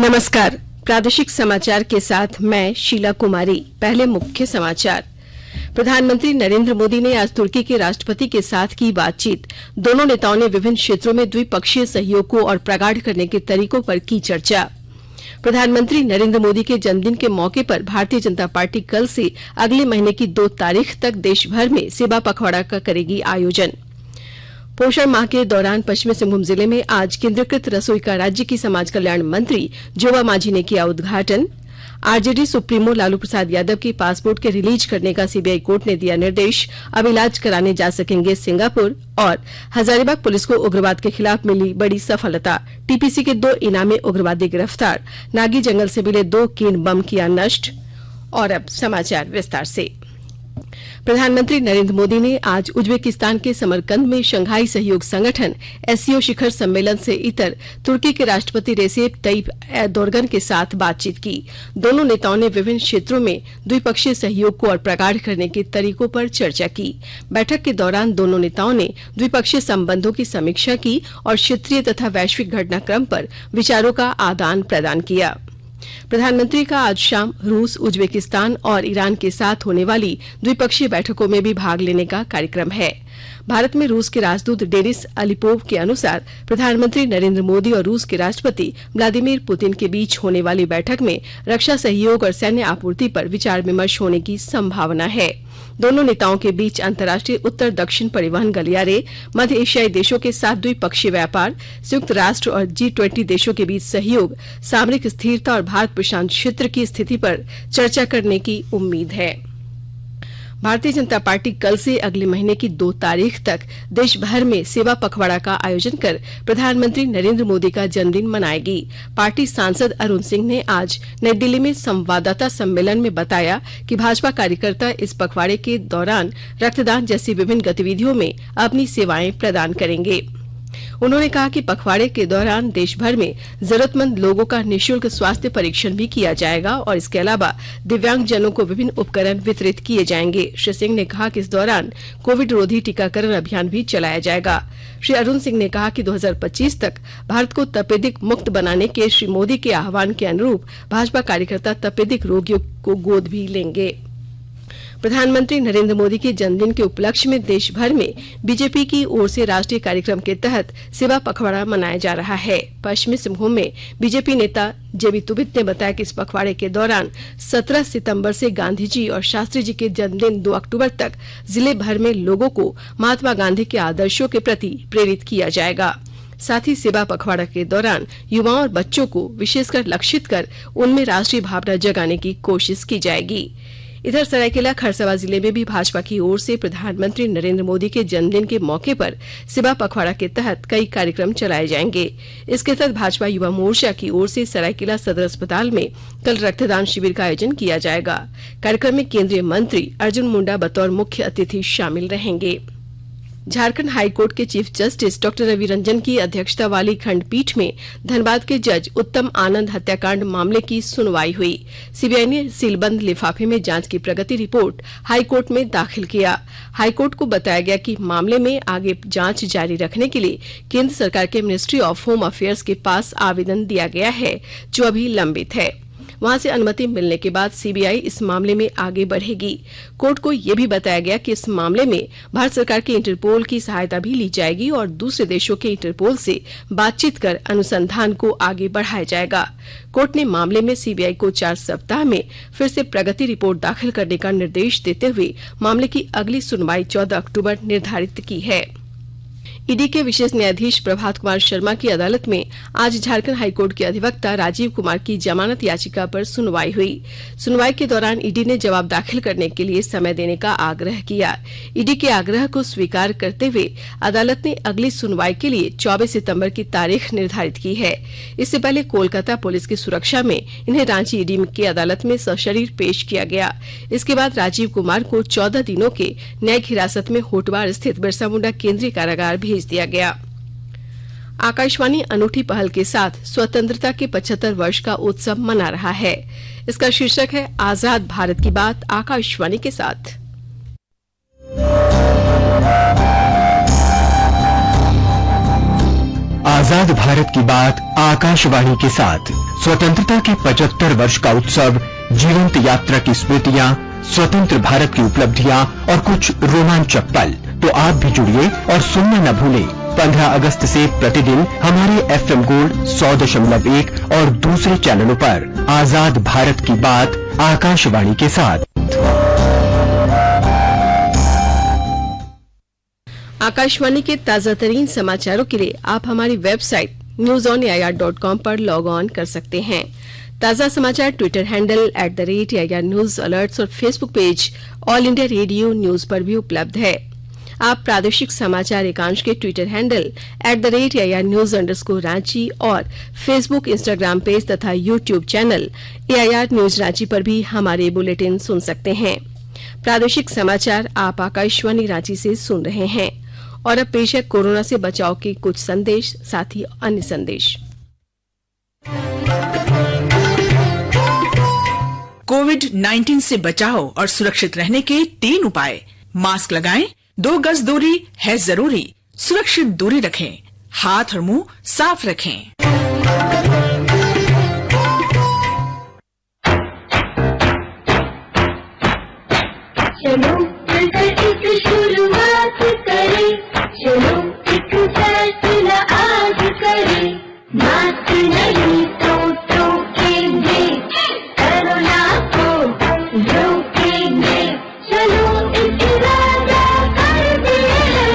नमस्कार। प्रादेशिक समाचार के साथ मैं शीला कुमारी। पहले मुख्य समाचार। प्रधानमंत्री नरेंद्र मोदी ने आज तुर्की के राष्ट्रपति के साथ की बातचीत। दोनों नेताओं ने विभिन्न क्षेत्रों में द्विपक्षीय सहयोग को और प्रगाढ़ करने के तरीकों पर की चर्चा। प्रधानमंत्री नरेंद्र मोदी के जन्मदिन के मौके पर भारतीय जनता पार्टी कल से अगले महीने की 2 तारीख तक देश भर में सेवा पखवाड़ा का करेगी आयोजन। पोषण माह के दौरान पश्चिमी सिंहभूम जिले में आज केंद्रीकृत रसोई का राज्य की समाज कल्याण मंत्री जोबा मांझी ने किया उद्घाटन। आरजेडी सुप्रीमो लालू प्रसाद यादव के पासपोर्ट के रिलीज करने का सीबीआई कोर्ट ने दिया निर्देश। अब इलाज कराने जा सकेंगे सिंगापुर। और हजारीबाग पुलिस को उग्रवाद के खिलाफ मिली बड़ी सफलता। टीपीसी के 2 इनामी उग्रवादी गिरफ्तार। नागी जंगल से मिले 2 केन बम किया नष्ट। और अब समाचार विस्तार से। प्रधानमंत्री नरेंद्र मोदी ने आज उज्बेकिस्तान के समरकंद में शंघाई सहयोग संगठन एससीओ शिखर सम्मेलन से इतर तुर्की के राष्ट्रपति रेसेप तय्यिप एर्दोगन के साथ बातचीत की। दोनों नेताओं ने विभिन्न क्षेत्रों में द्विपक्षीय सहयोग को और प्रगाढ़ करने के तरीकों पर चर्चा की। बैठक के दौरान दोनों नेताओं ने द्विपक्षीय संबंधों की समीक्षा की और क्षेत्रीय तथा वैश्विक घटनाक्रम पर विचारों का आदान प्रदान किया। प्रधानमंत्री का आज शाम रूस, उज्बेकिस्तान और ईरान के साथ होने वाली द्विपक्षीय बैठकों में भी भाग लेने का कार्यक्रम है। भारत में रूस के राजदूत डेनिस अलिपोव के अनुसार प्रधानमंत्री नरेंद्र मोदी और रूस के राष्ट्रपति व्लादिमीर पुतिन के बीच होने वाली बैठक में रक्षा सहयोग और सैन्य आपूर्ति पर विचार विमर्श होने की संभावना है। दोनों नेताओं के बीच अंतर्राष्ट्रीय उत्तर दक्षिण परिवहन गलियारे, मध्य एशियाई देशों के साथ द्विपक्षीय व्यापार, संयुक्त राष्ट्र और G20 देशों के बीच सहयोग, सामरिक स्थिरता और भारत प्रशांत क्षेत्र की स्थिति पर चर्चा करने की उम्मीद है। भारतीय जनता पार्टी कल से अगले महीने की 2 तारीख तक देश भर में सेवा पखवाड़ा का आयोजन कर प्रधानमंत्री नरेंद्र मोदी का जन्मदिन मनाएगी। पार्टी सांसद अरुण सिंह ने आज नई दिल्ली में संवाददाता सम्मेलन में बताया कि भाजपा कार्यकर्ता इस पखवाड़े के दौरान रक्तदान जैसी विभिन्न गतिविधियों में अपनी सेवाएं प्रदान करेंगे। उन्होंने कहा कि पखवाड़े के दौरान देश भर में जरूरतमंद लोगों का निःशुल्क स्वास्थ्य परीक्षण भी किया जाएगा और इसके अलावा दिव्यांगजनों को विभिन्न उपकरण वितरित किए जाएंगे। श्री सिंह ने कहा कि इस दौरान कोविड रोधी टीकाकरण अभियान भी चलाया जाएगा। श्री अरुण सिंह ने कहा कि 2025 तक भारत को तपेदिक मुक्त बनाने के श्री मोदी के आह्वान के अनुरूप भाजपा कार्यकर्ता तपेदिक रोगियों को गोद भी लेंगे। प्रधानमंत्री नरेंद्र मोदी के जन्मदिन के उपलक्ष्य में देश भर में बीजेपी की ओर से राष्ट्रीय कार्यक्रम के तहत सेवा पखवाड़ा मनाया जा रहा है। पश्चिमी सिंहभूम में बीजेपी नेता जेबी तुबित ने बताया कि इस पखवाड़े के दौरान 17 सितंबर से गांधी जी और शास्त्री जी के जन्मदिन 2 अक्टूबर तक जिले भर में लोगों को महात्मा गांधी के आदर्शों के प्रति प्रेरित किया जाएगा। साथ ही सेवा पखवाड़ा के दौरान युवाओं और बच्चों को विशेषकर लक्षित कर उनमें राष्ट्रीय भावना जगाने की कोशिश की जाएगी। इधर सरायकेला खरसावां जिले में भी भाजपा की ओर से प्रधानमंत्री नरेंद्र मोदी के जन्मदिन के मौके पर सेवा पखवाड़ा के तहत कई कार्यक्रम चलाए जाएंगे। इसके तहत भाजपा युवा मोर्चा की ओर से सरायकेला सदर अस्पताल में कल रक्तदान शिविर का आयोजन किया जाएगा। कार्यक्रम में केंद्रीय मंत्री अर्जुन मुंडा बतौर मुख्य अतिथि शामिल रहेंगे। झारखंड हाईकोर्ट के chief justice doctor Ravi Ranjan की अध्यक्षता वाली खंडपीठ में धनबाद के जज उत्तम आनंद हत्याकांड मामले की सुनवाई हुई। सीबीआई ने सीलबंद लिफाफे में जांच की प्रगति रिपोर्ट हाईकोर्ट में दाखिल किया। हाईकोर्ट को बताया गया कि मामले में आगे जांच जारी रखने के लिए केंद्र सरकार के मिनिस्ट्री ऑफ होम अफेयर्स के पास आवेदन दिया गया है, जो अभी लंबित है। वहां से अनुमति मिलने के बाद सीबीआई इस मामले में आगे बढ़ेगी। कोर्ट को यह भी बताया गया कि इस मामले में भारत सरकार के इंटरपोल की सहायता भी ली जाएगी और दूसरे देशों के इंटरपोल से बातचीत कर अनुसंधान को आगे बढ़ाया जाएगा। कोर्ट ने मामले में सीबीआई को 4 सप्ताह में फिर से प्रगति रिपोर्ट दाखिल करने का निर्देश देते हुए मामले की अगली सुनवाई 14 अक्टूबर निर्धारित की है। ईडी के विशेष न्यायाधीश प्रभात कुमार शर्मा की अदालत में आज झारखंड हाईकोर्ट के अधिवक्ता राजीव कुमार की जमानत याचिका पर सुनवाई हुई। सुनवाई के दौरान ईडी ने जवाब दाखिल करने के लिए समय देने का आग्रह किया। ईडी के आग्रह को स्वीकार करते हुए अदालत ने अगली सुनवाई के लिए 24 सितंबर की तारीख निर्धारित की है। इससे पहले कोलकाता पुलिस की सुरक्षा में इन्हें रांची ईडी की अदालत में सशरीर पेश किया गया। इसके बाद राजीव कुमार को 14 दिनों के न्यायिक हिरासत में होटवार स्थित बिरसा मुंडा केंद्रीय कारागार भेज दिया गया। आकाशवाणी अनूठी पहल के साथ स्वतंत्रता के 75 वर्ष का उत्सव मना रहा है। इसका शीर्षक है आजाद भारत की बात आकाशवाणी के साथ। आजाद भारत की बात आकाशवाणी के साथ स्वतंत्रता के 75 वर्ष का उत्सव, जीवंत यात्रा की स्मृतियां, स्वतंत्र भारत की उपलब्धियां और कुछ रोमांचक पल। तो आप भी जुड़िए और सुनना न भूलें 15 अगस्त से प्रतिदिन हमारे FM गोल्ड 100.1 और दूसरे चैनलों पर आजाद भारत की बात आकाशवाणी के साथ। आकाशवाणी के ताजा तरीन समाचारों के लिए आप हमारी वेबसाइट newsonair.com पर लॉग ऑन कर सकते हैं। ताजा समाचार Twitter handle @AIR news alerts और Facebook page All India Radio news पर भी उपलब्ध है। आप प्रादेशिक समाचार एकांश के Twitter handle @AIR news _Ranchi और फेसबुक, इंस्टाग्राम पेज तथा YouTube channel AIR news Ranchi पर भी हमारे बुलेटिन सुन सकते हैं। प्रादेशिक समाचार आप आकाशवाणी रांची से सुन रहे हैं और अब पेश है कोरोना से बचाव के कुछ संदेश, साथ ही अन्य संदेश। कोविड-19 से बचाव और सुरक्षित रहने के 3 उपाय। मास्क लगाएं, 2 गज दूरी है जरूरी, सुरक्षित दूरी रखें, हाथ और मुंह साफ रखें। चलो मिलकर एक शुरुआत करें, चलो एक फैसला आज करें, मास्क नहीं तो टोकेंगे, कोरोना को रोकेंगे, चलो एक वादा करते हैं,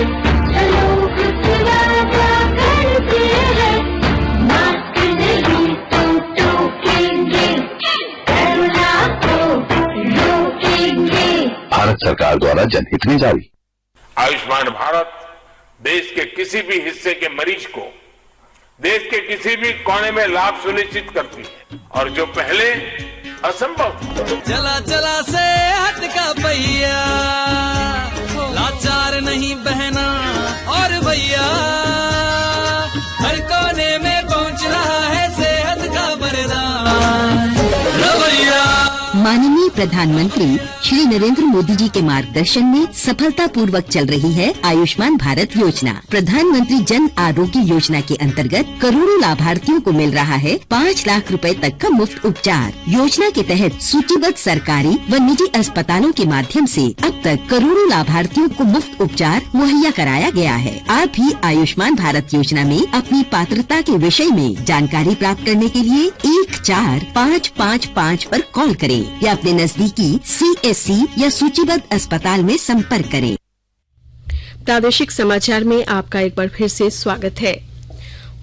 चलो कुछ वादा करते हैं, मास्क नहीं तो टोकेंगे, कोरोना को रोकेंगे। भारत सरकार द्वारा जनहित में जारी। आयुष्मान भारत देश के किसी भी हिस्से के मरीज को देश के किसी भी कोने में लाभ सुनिश्चित करती है और जो पहले असंभव। चला चला से हटका भैया, लाचार नहीं बहना और भैया, हर कोने में पहुंच रहा है सेहत का वरदान। भैया माननीय प्रधानमंत्री श्री नरेंद्र मोदी जी के मार्गदर्शन में सफलतापूर्वक चल रही है आयुष्मान भारत योजना। प्रधानमंत्री जन आरोग्य योजना के अंतर्गत करोड़ों लाभार्थियों को मिल रहा है 5 लाख रुपए तक का मुफ्त उपचार। योजना के तहत सूचीबद्ध सरकारी व निजी अस्पतालों के माध्यम से अब तक करोड़ों लाभार्थियों को मुफ्त उपचार मुहैया कराया गया है। आप भी आयुष्मान भारत योजना में अपनी पात्रता के विषय में जानकारी प्राप्त करने के लिए 14555 पर कॉल करें या अपने नजदीकी CSC या सूचीबद्ध अस्पताल में संपर्क करें। प्रादेशिक समाचार में आपका एक बार फिर से स्वागत है।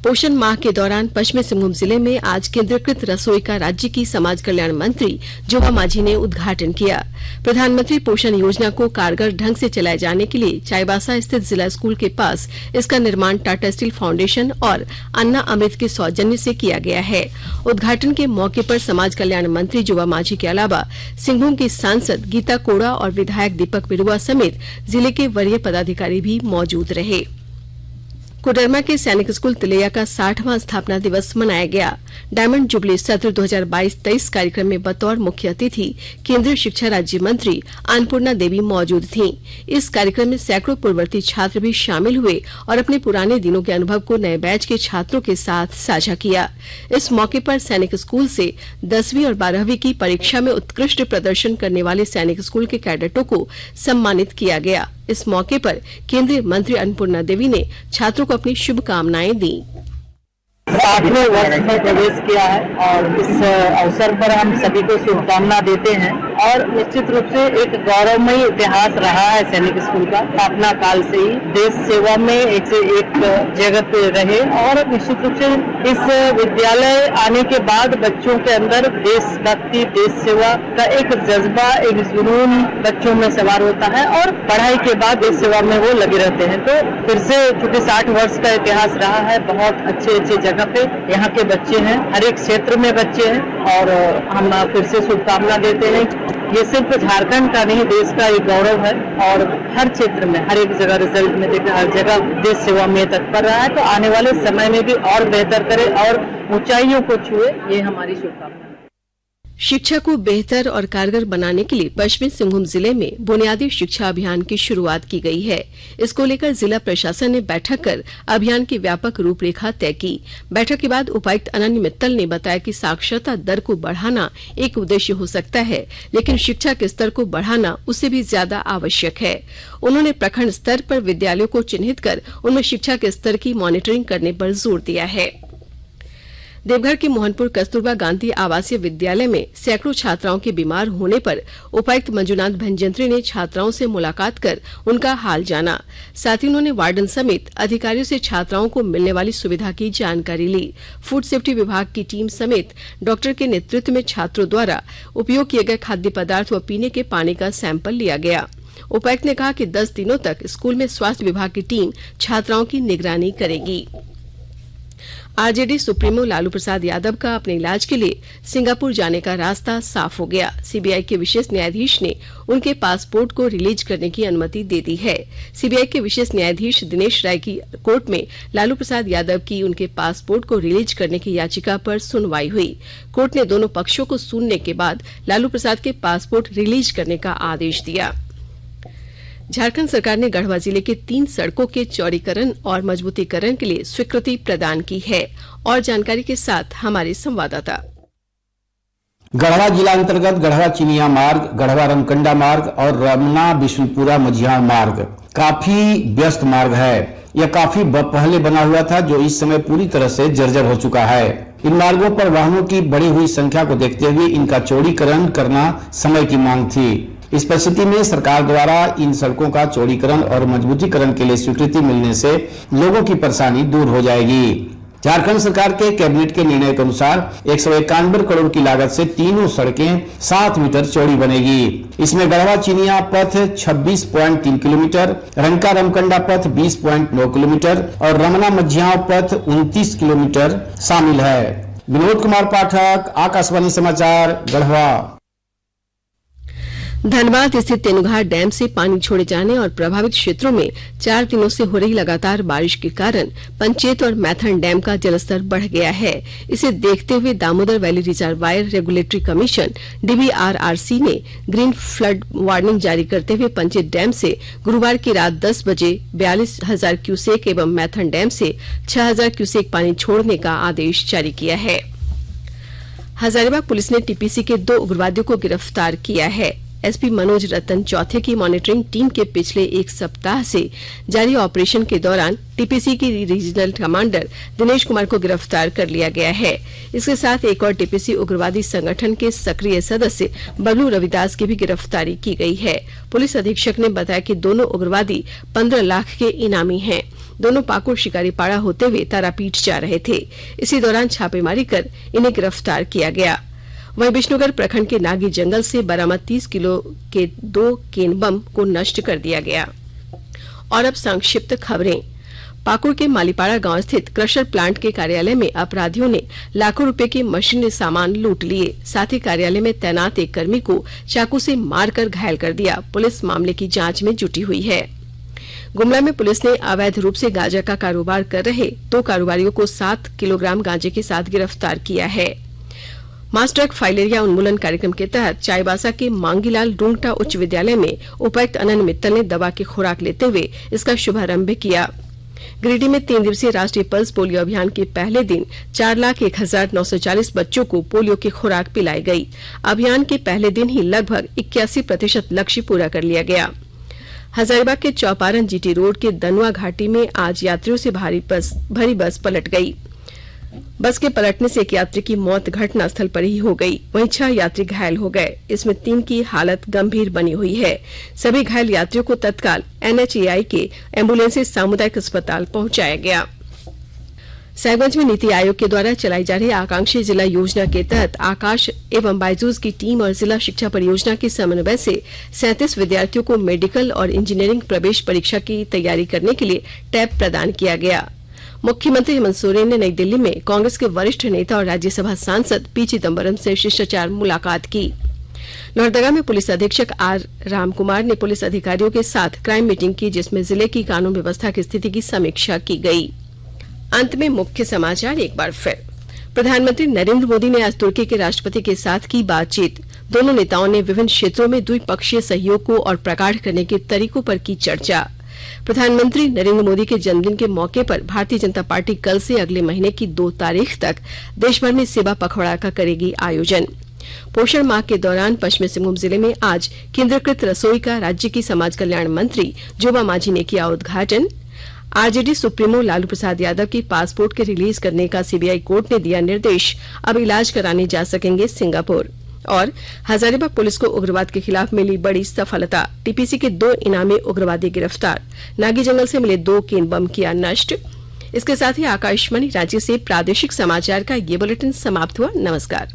पोषण माह के दौरान पश्चिमी सिंहभूम जिले में आज केंद्रीकृत रसोई का राज्य की समाज कल्याण मंत्री जोबा मांझी ने उद्घाटन किया। प्रधानमंत्री पोषण योजना को कारगर ढंग से चलाए जाने के लिए चाईबासा स्थित जिला स्कूल के पास इसका निर्माण टाटा स्टील फाउंडेशन और अन्ना अमृत के सौजन्य से किया गया है। उद्घाटन के मौके पर समाज कल्याण मंत्री जोबा मांझी के अलावा सिंहभूम की सांसद गीता कोड़ा और विधायक दीपक बिरुआ समेत जिले के वरीय पदाधिकारी भी मौजूद रहे। कोडरमा के सैनिक स्कूल तिलैया का 60वां स्थापना दिवस मनाया गया। डायमंड जुबली सत्र 2022-23 कार्यक्रम में बतौर मुख्य अतिथि केंद्रीय शिक्षा राज्य मंत्री अन्नपूर्णा देवी मौजूद थीं। इस कार्यक्रम में सैकड़ों पूर्ववर्ती छात्र भी शामिल हुए और अपने पुराने दिनों के अनुभव को नए बैच के छात्रों के साथ साझा किया। इस मौके पर सैनिक स्कूल से 10वीं और 12वीं की परीक्षा में उत्कृष्ट प्रदर्शन करने वाले सैनिक स्कूल के कैडेटों को सम्मानित किया गया। इस मौके पर केंद्रीय मंत्री अन्नपूर्णा देवी ने छात्रों को अपनी शुभकामनाएं दी। 60वें वर्ष में प्रवेश किया है और इस अवसर पर हम सभी को शुभकामना देते हैं और निश्चित रूप से एक गौरवमयी इतिहास रहा है सैनिक स्कूल का। स्थापना काल से ही देश सेवा में एक से एक जगह पे रहे और निश्चित रूप से इस विद्यालय आने के बाद बच्चों के अंदर देशभक्ति, देश सेवा का एक जज्बा, एक जुनून बच्चों में सवार होता है और पढ़ाई के बाद देश सेवा में वो लगे रहते हैं। तो फिर से चूंकि 60 वर्ष का इतिहास रहा है, बहुत अच्छे अच्छे जगह पे यहाँ के बच्चे हैं, हर एक क्षेत्र में बच्चे हैं और हम फिर से शुभकामना देते हैं। ये सिर्फ झारखंड का नहीं, देश का एक गौरव है और हर क्षेत्र में, हर एक जगह रिजल्ट में देखा, हर जगह देश सेवा में तत्पर रहा है। तो आने वाले समय में भी और बेहतर करे और ऊंचाइयों को छुए, ये हमारी शुभकामना है। शिक्षा को बेहतर और कारगर बनाने के लिए पश्चिमी सिंहभूम जिले में बुनियादी शिक्षा अभियान की शुरुआत की गई है। इसको लेकर जिला प्रशासन ने बैठक कर अभियान की व्यापक रूपरेखा तय की। बैठक के बाद उपायुक्त अनन्य मित्तल ने बताया कि साक्षरता दर को बढ़ाना एक उद्देश्य हो सकता है, लेकिन शिक्षा के स्तर को बढ़ाना उससे भी ज्यादा आवश्यक है। उन्होंने प्रखंड स्तर पर विद्यालयों को चिन्हित कर उनमें शिक्षा के स्तर की मॉनिटरिंग करने पर जोर दिया है। देवघर के मोहनपुर कस्तूरबा गांधी आवासीय विद्यालय में सैकड़ों छात्राओं के बीमार होने पर उपायुक्त मंजुनाथ भंजंत्री ने छात्राओं से मुलाकात कर उनका हाल जाना। साथ ही उन्होंने वार्डन समेत अधिकारियों से छात्राओं को मिलने वाली सुविधा की जानकारी ली। फूड सेफ्टी विभाग की टीम समेत डॉक्टर के नेतृत्व में छात्रों द्वारा उपयोग किए गए खाद्य पदार्थ व पीने के पानी का सैंपल लिया गया। उपायुक्त ने कहा कि 10 दिनों तक स्कूल में स्वास्थ्य विभाग की टीम छात्राओं की निगरानी करेगी। आरजेडी सुप्रीमो लालू प्रसाद यादव का अपने इलाज के लिए सिंगापुर जाने का रास्ता साफ हो गया। सीबीआई के विशेष न्यायाधीश ने उनके पासपोर्ट को रिलीज करने की अनुमति दे दी है। सीबीआई के विशेष न्यायाधीश दिनेश राय की कोर्ट में लालू प्रसाद यादव की उनके पासपोर्ट को रिलीज करने की याचिका पर सुनवाई हुई। कोर्ट ने दोनों पक्षों को सुनने के बाद लालू प्रसाद के पासपोर्ट रिलीज करने का आदेश दिया। झारखंड सरकार ने गढ़वा जिले के 3 सड़कों के चौड़ीकरण और मजबूतीकरण के लिए स्वीकृति प्रदान की है। और जानकारी के साथ हमारे संवाददाता। गढ़वा जिला अंतर्गत गढ़वा चिनिया मार्ग, गढ़वा रमकंडा मार्ग और रमना बिशुलपुरा मझियार मार्ग काफी व्यस्त मार्ग है। यह काफी पहले बना हुआ था, जो इस समय पूरी तरह से जर्जर हो चुका है। इन मार्गों पर वाहनों की बढ़ी हुई संख्या को देखते हुए इनका चौड़ीकरण करना समय की मांग थी। इस परिस्थिति में सरकार द्वारा इन सड़कों का चौड़ीकरण और मजबूतीकरण के लिए स्वीकृति मिलने से लोगों की परेशानी दूर हो जाएगी। झारखंड सरकार के कैबिनेट के निर्णय के अनुसार 191 करोड़ की लागत से तीनों सड़कें 7 मीटर चौड़ी बनेगी। इसमें गढ़वा चिनिया पथ 26.3 किलोमीटर, रंका रमकंडा पथ 20.9 किलोमीटर और रमना मझियार पथ 29 किलोमीटर शामिल है। विनोद कुमार पाठक, आकाशवाणी समाचार, गढ़वा। धनबाद स्थित तेनुघाट डैम से पानी छोड़े जाने और प्रभावित क्षेत्रों में 4 दिनों से हो रही लगातार बारिश के कारण पंचेत और मैथन डैम का जलस्तर बढ़ गया है। इसे देखते हुए Damodar valley reservoir regulatory commission DVRRC ने ग्रीन फ्लड वार्निंग जारी करते हुए पंचेत डैम से गुरुवार की रात 10 बजे 42,000 क्यूसेक एवं मैथन डैम से 6,000 क्यूसेक पानी छोड़ने का आदेश जारी किया है। हजारीबाग पुलिस ने टीपीसी के 2 उग्रवादियों को गिरफ्तार किया है। एसपी मनोज रतन चौथे की मॉनिटरिंग टीम के पिछले 1 सप्ताह से जारी ऑपरेशन के दौरान टीपीसी की रीजनल कमांडर दिनेश कुमार को गिरफ्तार कर लिया गया है। इसके साथ एक और टीपीसी उग्रवादी संगठन के सक्रिय सदस्य बबलू रविदास की भी गिरफ्तारी की गई है। पुलिस अधीक्षक ने बताया कि दोनों उग्रवादी 15 लाख के इनामी हैं। दोनों पाकुड़ शिकारीपाड़ा होते हुए तारापीठ जा रहे थे। इसी दौरान छापेमारी कर इन्हें गिरफ्तार किया गया। वहीं विष्णुगढ़ प्रखंड के नागी जंगल से बरामद 30 किलो के 2 केन बम को नष्ट कर दिया गया। और अब संक्षिप्त खबरें। पाकुड़ के मालीपाड़ा गांव स्थित क्रशर प्लांट के कार्यालय में अपराधियों ने लाखों रुपए के मशीनरी सामान लूट लिए। साथ ही कार्यालय में तैनात एक कर्मी को चाकू से मारकर घायल कर दिया। पुलिस मामले की जांच में जुटी हुई है। गुमला में पुलिस ने अवैध रूप से गांजा का कारोबार कर रहे 2 कारोबारियों को 7 किलोग्राम गांजे के साथ गिरफ्तार किया है। मास ड्रग फाइलेरिया उन्मूलन कार्यक्रम के तहत चाईबासा के मांगीलाल डूंगटा उच्च विद्यालय में उपायुक्त अनन्य मित्तल ने दवा की खुराक लेते हुए इसका शुभारंभ किया। गिरिडीह में 3 दिवसीय राष्ट्रीय पल्स पोलियो अभियान के पहले दिन 4,01,940 बच्चों को पोलियो की खुराक पिलाई गई। अभियान के पहले दिन ही लगभग 81% लक्ष्य पूरा कर लिया गया। हजारीबाग के चौपारण जीटी रोड के दनुआ घाटी में आज यात्रियों से भरी बस पलट गई। बस के पलटने से एक यात्री की मौत घटना स्थल पर ही हो गई। वहीं 6 यात्री घायल हो गए। इसमें 3 की हालत गंभीर बनी हुई है। सभी घायल यात्रियों को तत्काल NHAI के एम्बुलेंस से सामुदायिक अस्पताल पहुंचाया गया। साहिबगंज में नीति आयोग के द्वारा चलाई जा रही आकांक्षी जिला योजना के तहत आकाश एवं बायजूस की टीम और जिला शिक्षा परियोजना के समन्वय से 37 विद्यार्थियों को मेडिकल और इंजीनियरिंग प्रवेश परीक्षा की तैयारी करने के लिए टैब प्रदान किया गया। मुख्यमंत्री हेमंत सोरेन ने नई दिल्ली में कांग्रेस के वरिष्ठ नेता और राज्यसभा सांसद पी चिदम्बरम से शिष्टाचार मुलाकात की। लोहरदगा में पुलिस अधीक्षक आर रामकुमार ने पुलिस अधिकारियों के साथ क्राइम मीटिंग की, जिसमें जिले की कानून व्यवस्था की स्थिति की समीक्षा की गई। अंत में मुख्य समाचार एक बार फिर। प्रधानमंत्री नरेंद्र मोदी ने आज तुर्की के राष्ट्रपति के साथ की बातचीत। दोनों नेताओं ने विभिन्न क्षेत्रों में द्विपक्षीय सहयोग को और प्रगाढ़ करने के तरीकों पर की चर्चा। प्रधानमंत्री नरेंद्र मोदी के जन्मदिन के मौके पर भारतीय जनता पार्टी कल से अगले महीने की 2 तारीख तक देशभर में सेवा पखवाड़ा का करेगी आयोजन। पोषण माह के दौरान पश्चिमी सिंहभूम जिले में आज केंद्रीकृत रसोई का राज्य की समाज कल्याण मंत्री जोबा मांझी ने किया उद्घाटन। आरजेडी सुप्रीमो लालू प्रसाद यादव की पासपोर्ट के रिलीज करने का सीबीआई कोर्ट ने दिया निर्देश, अब इलाज कराने जा सकेंगे सिंगापुर। और हजारीबाग पुलिस को उग्रवाद के खिलाफ मिली बड़ी सफलता, टीपीसी के 2 इनामी उग्रवादी गिरफ्तार, नागी जंगल से मिले 2 केन बम किया नष्ट। इसके साथ ही आकाशवाणी रांची से प्रादेशिक समाचार का ये बुलेटिन समाप्त हुआ। नमस्कार।